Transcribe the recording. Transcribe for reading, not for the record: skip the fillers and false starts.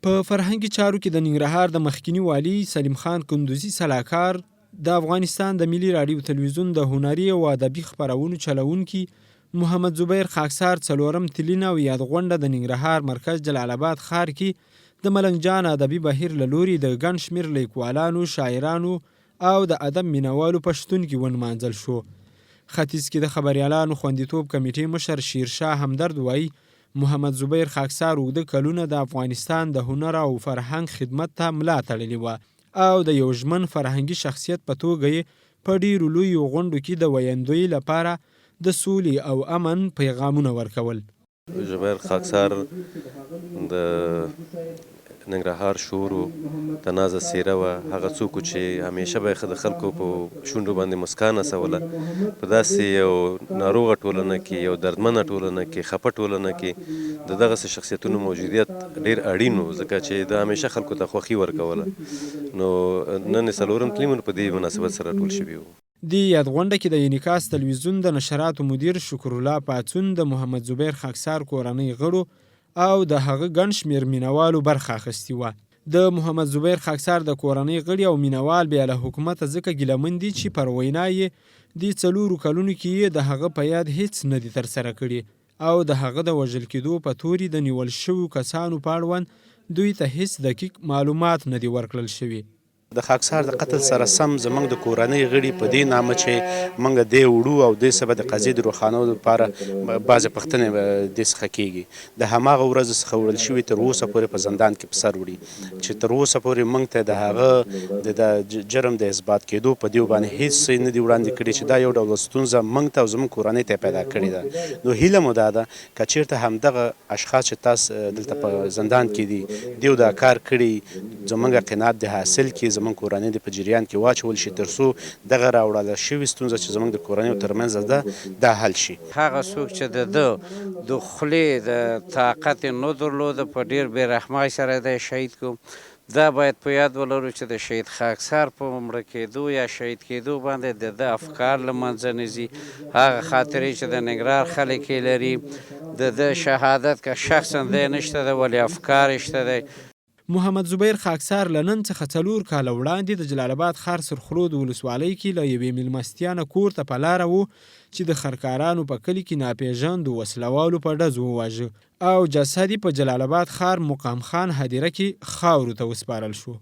په فرهنګي چارو کې د ننګرهار د مخکینی والي سلیم خان کندوزي سلاکار د افغانستان د ملي راډیو تلویزیون د هنري او ادبي خبرونو چلونکي محمد زبير خاکسار څلورم تلين او یادغونډه د ننګرهار مرکز جلال آباد ښار کې د ملنګ جان ادبي بهیر له لوري د ګڼ شمېر لیکوالانو، شاعرانو او د ادب مینوالو په شتون کې ونمانځل شو. ختیځ کې د خبريالانو خوندیتوب کمیټې مشر شیرشاه همدرد وایي محمد زبير خاکسار اوږده کلونه د افغانستان د هنر او فرهنګ خدمت ته ملا تړلې وه او د یو ژمن فرهنګي شخصیت په توګه یې په ډیرو لویو غونډو کې د ویندوی لپاره د سولې او امن پیغامونه ورکول. زبير خاکسار د ننګرهار شور او د نازه څیره وه، هغه څوک چې همیشه به د خلکو په شونډو باندې مسکان اچوله. په داسې یو ناروغه ټولنه کې، یو دردمنه ټولنه کې، خفه ټولنه کې د دغسې شخصیتونو موجودیت ډېر اړین و، ځکه چې د همیشه خلکو ته خوښي ورکوله. نو نن څلورم تلین په دې مناسبت سره ټول شوي وو. د یادغونډه کې د انعکاس تلویزیون د نشراتو مدیر شکر الله پاڅون د محمد زبير خاکسار کورنۍ غړو او د هغه ګڼ شمېر مینوالو برخه اخیستې وه. د محمد زبير خاکسار د کورنۍ غړي او مینوال بیا له حکومته ځکه ګیلمن دي چې پر وینا یې د 4 کلونو کې د هغه په یاد هیڅ نه دي ترسره کړي او د هغه د وژل کېدو په توري د نیول شویو کسانو په اړوند دوی ته هیڅ دقیق معلومات نه دي ورکړل شوي. د خاکسار د قتل سره سم زموږ د کورنۍ غړي په دې نامه چې موږ دې وړو او دې سبا د قضیې د روښانولو لپاره بعضې پوښتنې دې څخه کېږي. د هماغه ورځ څخه وړل شوي تر اوسه پورې په زندان کې په سر وړي چې تر اوسه پورې موږ ته د هغه د جرم د اثبات کېدو په دې باندې هیڅ څه نه دي وړاندې کړي چې دا یو ډول ستونزه موږ ته او زموږ کورنۍ ته پیدا کړې ده. نو هیله مو دا ده که چېرته همدغه اشخاص چې تاسو دلته په زندان کې دي دوی دا کار کړي، زموږ قناعت د حاصل کړي، زموږ کورنۍ د په جریان کې واچول شي تر څو دغه راوړل شوې ستونزه چې زموږ د کورنیو ترمنځ ده دا حل شي. هغه څوک چې د خولې د طاقت نه درلوده په ډېر بې رحمۍ سره د شهید کوم. دا باید په یاد ولرو چې د شهید خاکسار په مړه کېدو یا شهید کېدو باندې د افکار له منځه نه ځي. هغه خاطرې چې د ننګرهار خلک یې لري، د شهادت که شخصا دی نشته ده ولې افکار یې شته دی. محمد زبير خاکسار له نن څخه 4 کاله وړاندې د جلال آباد ښار سرخرود ولسوالۍ کې له یوې میلمستیا نه کور ته په لاره و چې د خرکارانو په کلي کې ناپېژاندو وسلوالو په ډز وواژه او جسد یې په جلال آباد ښار مقام خان هدیره کې خاورو ته وسپارل شو.